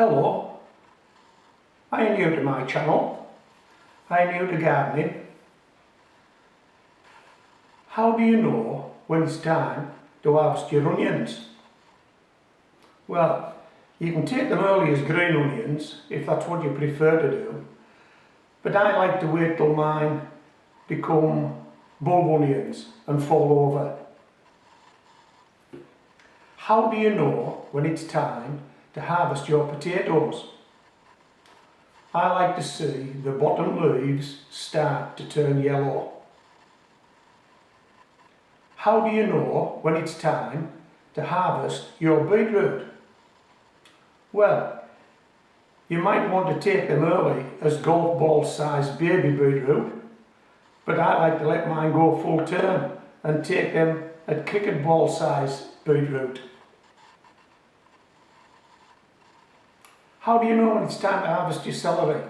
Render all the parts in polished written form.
Hello, I am new to my channel. I am new to gardening. How do you know when it's time to harvest your onions? Well, you can take them early as green onions if that's what you prefer to do, but I like to wait till mine become bulb onions and fall over. How do you know when it's time to harvest your potatoes? I like to see the bottom leaves start to turn yellow. How do you know when it's time to harvest your beetroot? Well, you might want to take them early as golf ball sized baby beetroot, but I like to let mine go full term and take them at cricket ball sized beetroot. How do you know when it's time to harvest your celery?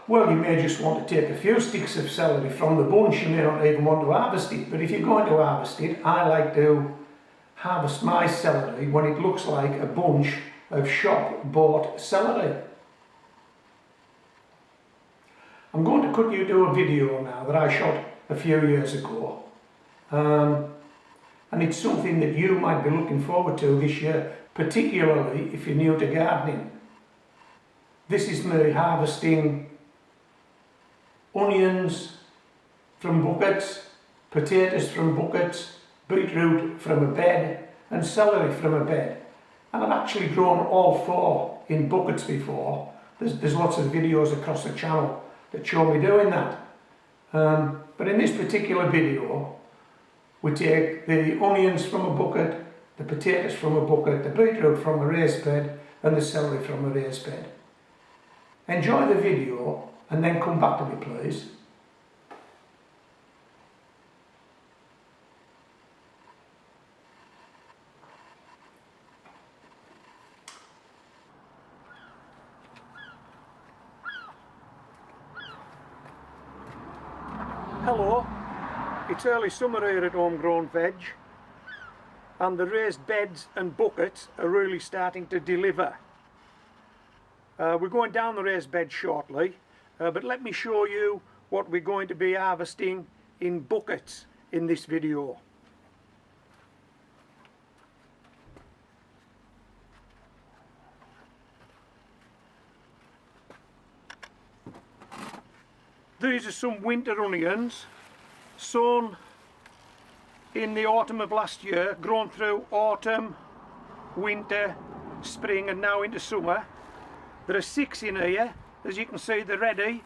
Well, you may just want to take a few sticks of celery from the bunch. You may not even want to harvest it, but if you're going to harvest it, I like to harvest my celery when it looks like a bunch of shop-bought celery. I'm going to cut you to a video now that I shot a few years ago. And it's something that you might be looking forward to this year, particularly if you're new to gardening. This is me harvesting onions from buckets, potatoes from buckets, beetroot from a bed and celery from a bed. And I've actually grown all four in buckets before. There's lots of videos across the channel that show me doing that. But in this particular video, we take the onions from a bucket, the potatoes from a bucket, the beetroot from a raised bed and the celery from a raised bed. Enjoy the video and then come back to me, please. Hello, it's early summer here at Homegrown Veg, and the raised beds and buckets are really starting to deliver. We're going down the raised bed shortly, but let me show you what we're going to be harvesting in buckets in this video. These are some winter onions sown in the autumn of last year, grown through autumn, winter, spring and now into summer. There are 6 in here. As you can see, they're ready.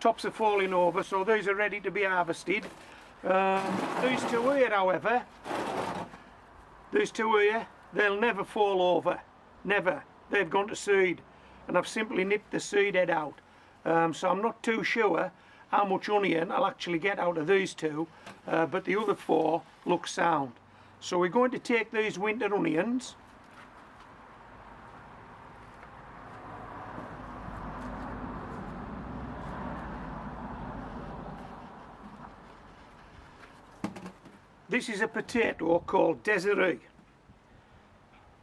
Tops are falling over, so these are ready to be harvested. These two here, however, they'll never fall over. Never. They've gone to seed, and I've simply nipped the seed head out. So I'm not too sure how much onion I'll actually get out of these two, but the other 4 look sound. So we're going to take these winter onions, this is a potato called Celery.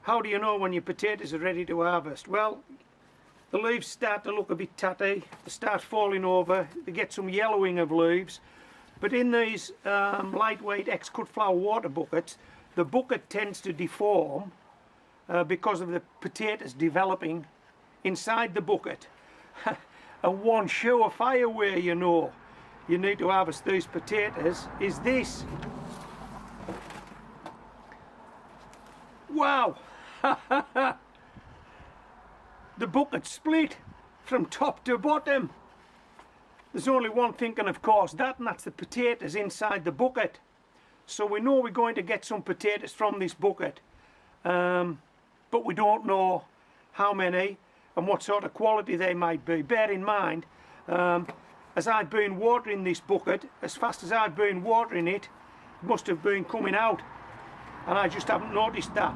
How do you know when your potatoes are ready to harvest? Well, the leaves start to look a bit tatty, they start falling over, they get some yellowing of leaves. But in these lightweight ex-cut flower water buckets, the bucket tends to deform because of the potatoes developing inside the bucket. And one surefire way you know you need to harvest these potatoes is this. Wow! The bucket split from top to bottom. There's only one thing can have caused that, and that's the potatoes inside the bucket. So we know we're going to get some potatoes from this bucket, but we don't know how many and what sort of quality they might be. Bear in mind, as I've been watering this bucket, as fast as I've been watering it, it must have been coming out, and I just haven't noticed that.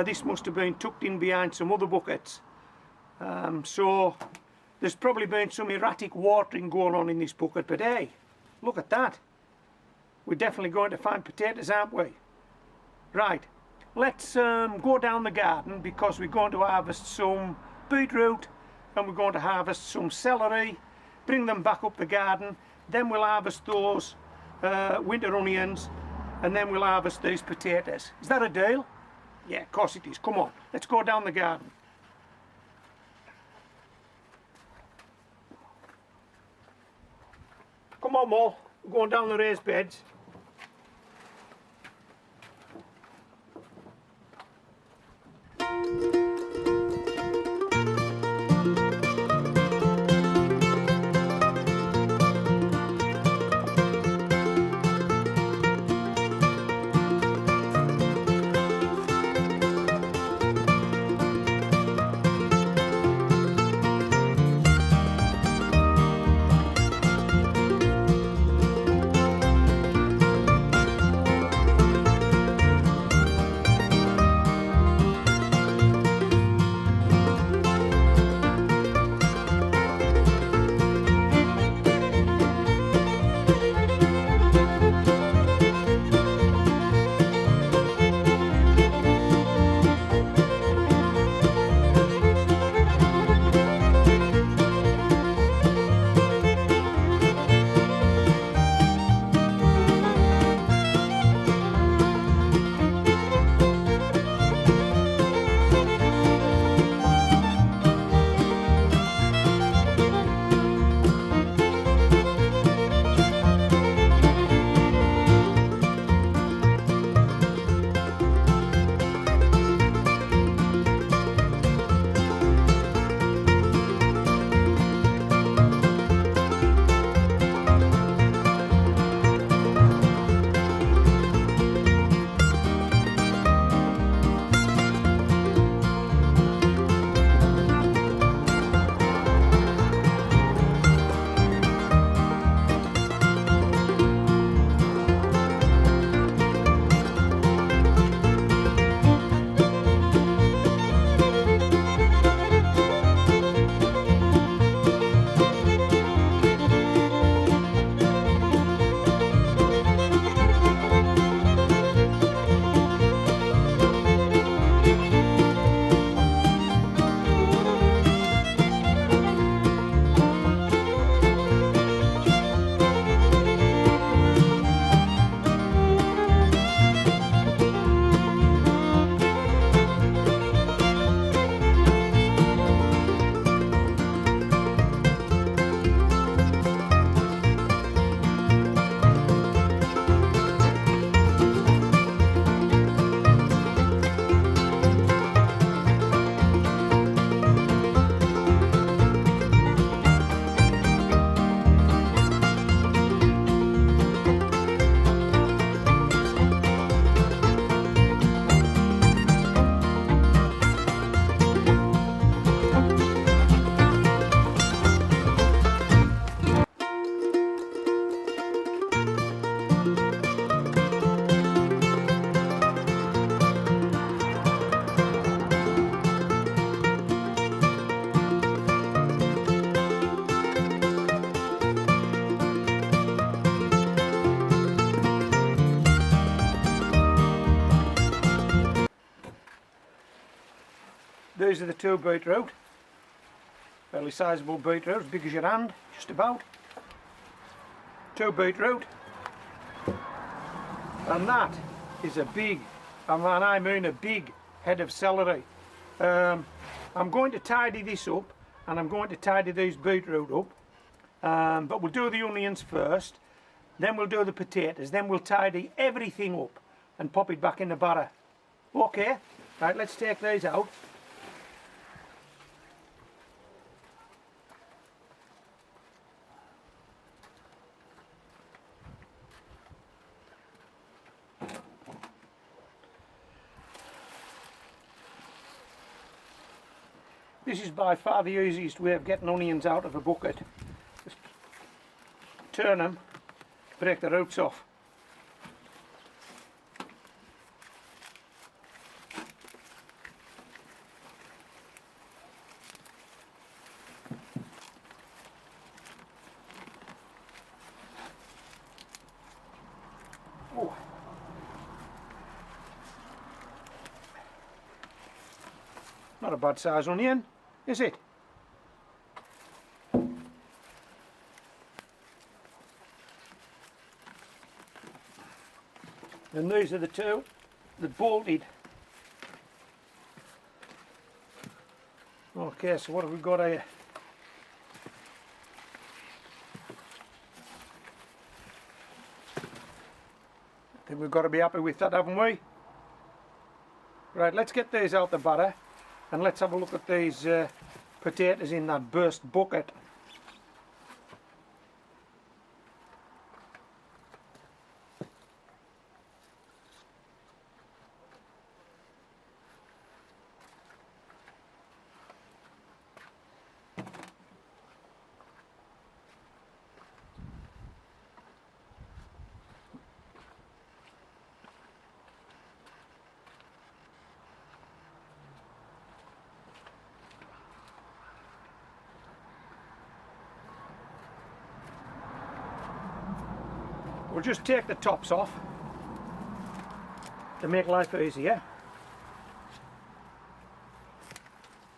This must have been tucked in behind some other buckets. So there's probably been some erratic watering going on in this bucket, but hey, look at that. We're definitely going to find potatoes, aren't we? Right, let's go down the garden, because we're going to harvest some beetroot and we're going to harvest some celery, bring them back up the garden, then we'll harvest those winter onions, and then we'll harvest these potatoes. Is that a deal? Yeah, of course it is. Come on, let's go down the garden. Come on, Mo, we're going down the raised beds. These are the two beetroot, fairly sizable beetroot, as big as your hand, just about. Two beetroot, and that is a big, and I mean a big head of celery. I'm going to tidy this up, and I'm going to tidy these beetroot up, but we'll do the onions first, then we'll do the potatoes, then we'll tidy everything up and pop it back in the barrow. Okay, right, let's take these out. This is by far the easiest way of getting onions out of a bucket. Just turn them, break the roots off. Not a bad size onion, is it? And these are the two that bolted. Okay, so what have we got here? I think we've got to be happy with that, haven't we? Right, let's get these out the batter and let's have a look at these potatoes in that burst bucket. We'll just take the tops off to make life easier.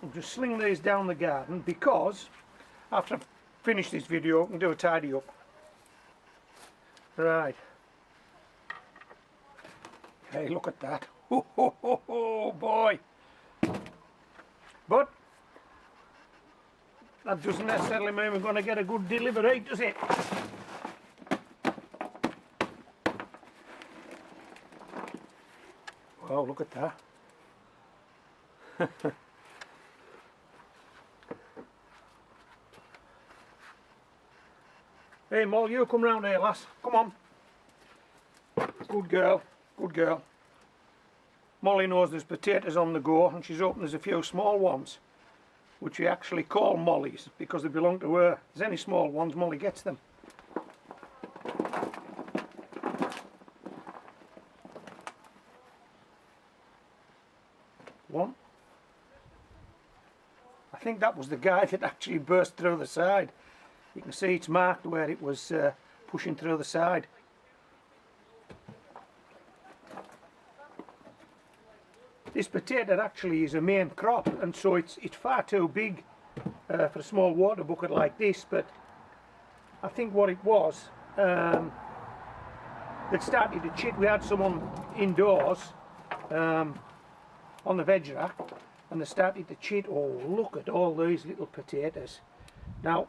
We'll just sling these down the garden because after I finish this video I can do a tidy up. Right. Hey, look at that. Oh boy. But that doesn't necessarily mean we're going to get a good delivery, does it? Oh, look at that. Hey Molly, you come round here, lass. Come on. Good girl, good girl. Molly knows there's potatoes on the go and she's hoping there's a few small ones, which we actually call Molly's because they belong to her. If there's any small ones, Molly gets them. One. I think that was the guy that actually burst through the side. You can see it's marked where it was pushing through the side. This potato actually is a main crop, and so it's far too big for a small water bucket like this, but I think what it was, that started to chit. We had someone indoors on the veg rack and they started to chit. Oh, look at all these little potatoes. Now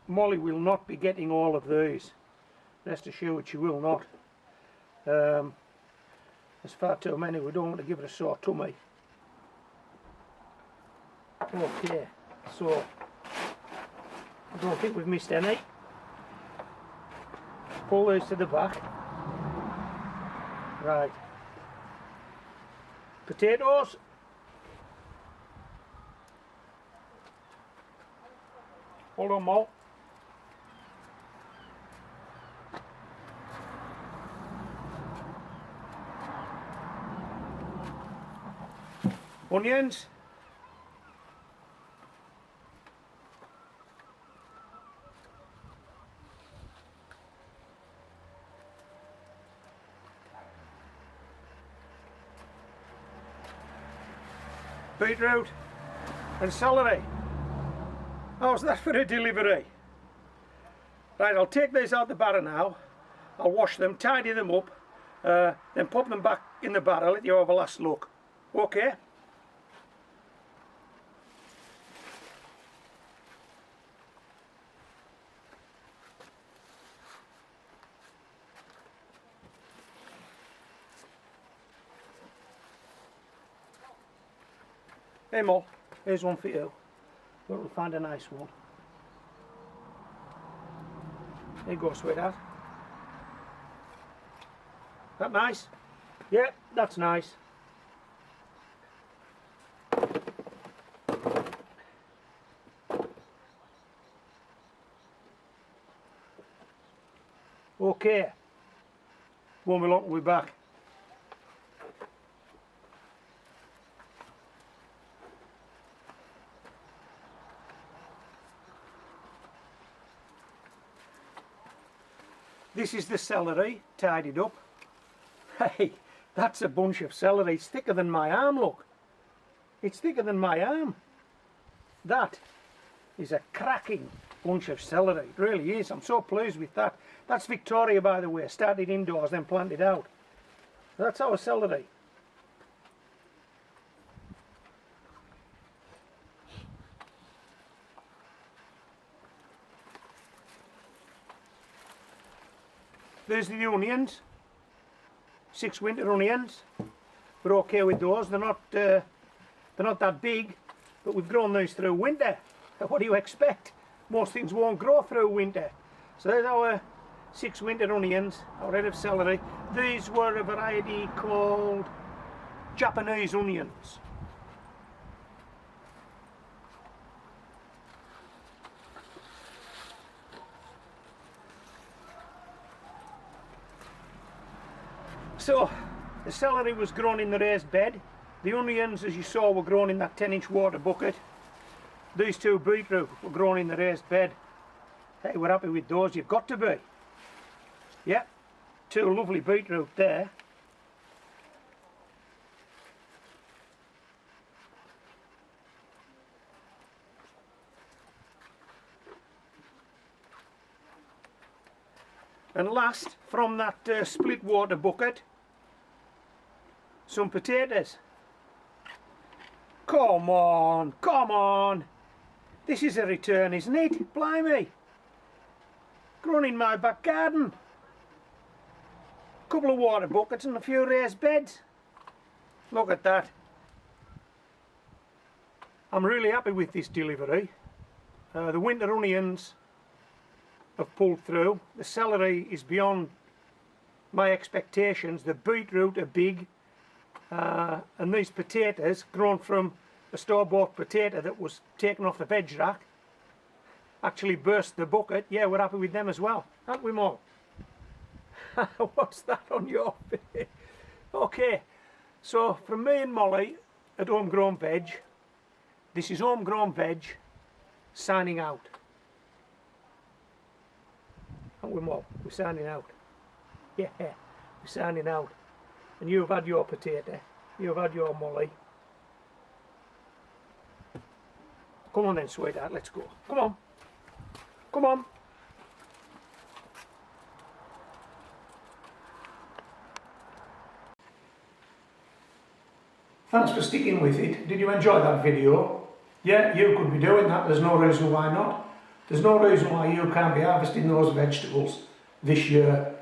Molly will not be getting all of these, rest assured she will not. There's far too many, we don't want to give her a sore tummy. Okay, so I don't think we've missed any. Pull these to the back. Right. Potatoes. Hold on, Mo. Onions. Beetroot and celery. How's that for a delivery? Right, I'll take these out the batter now. I'll wash them, tidy them up, then pop them back in the batter, let you have a last look. Okay? Hey Mo, here's one for you. We'll find a nice one. There you go, sweetheart. That nice? Yeah, that's nice. Okay. Won't be long, we'll be back. This is the celery, tidied up. Hey, that's a bunch of celery. It's thicker than my arm, look. It's thicker than my arm. That is a cracking bunch of celery. It really is. I'm so pleased with that. That's Victoria, by the way. Started indoors, then planted out. That's our celery. There's the onions. 6 winter onions. We're okay with those. They're not that big, but we've grown these through winter. What do you expect? Most things won't grow through winter. So there's our 6 winter onions, our head of celery. These were a variety called Japanese onions. So the celery was grown in the raised bed. The onions, as you saw, were grown in that 10-inch water bucket. These 2 beetroot were grown in the raised bed. Hey, we're happy with those. You've got to be. Yeah, 2 lovely beetroot there. And last, from that split water bucket, some potatoes. Come on, come on. This is a return, isn't it? Blimey. Grown in my back garden. Couple of water buckets and a few raised beds. Look at that. I'm really happy with this delivery. The winter onions have pulled through. The celery is beyond my expectations. The beetroot are big. And these potatoes, grown from a store-bought potato that was taken off the veg rack, actually burst the bucket. Yeah, we're happy with them as well, aren't we, Mo? What's that on your face? Okay, so from me and Molly at Homegrown Veg, this is Homegrown Veg signing out. Aren't we, Mo? We're signing out. Yeah, we're signing out. And you've had your potato, you've had your Molly. Come on then, sweetheart, let's go. Come on. Come on. Thanks for sticking with it. Did you enjoy that video? Yeah, you could be doing that. There's no reason why not. There's no reason why you can't be harvesting those vegetables this year.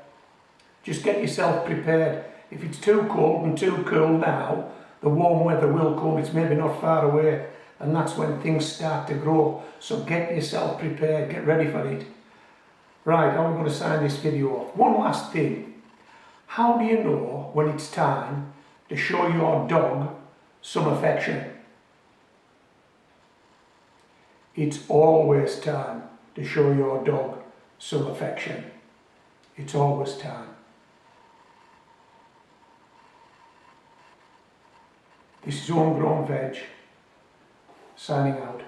Just get yourself prepared. If it's too cold and too cool now, the warm weather will come. It's maybe not far away, and that's when things start to grow. So get yourself prepared, get ready for it. Right, how are we going to sign this video off? One last thing. How do you know when it's time to show your dog some affection? It's always time to show your dog some affection. It's always time. This is Homegrown Veg, signing out.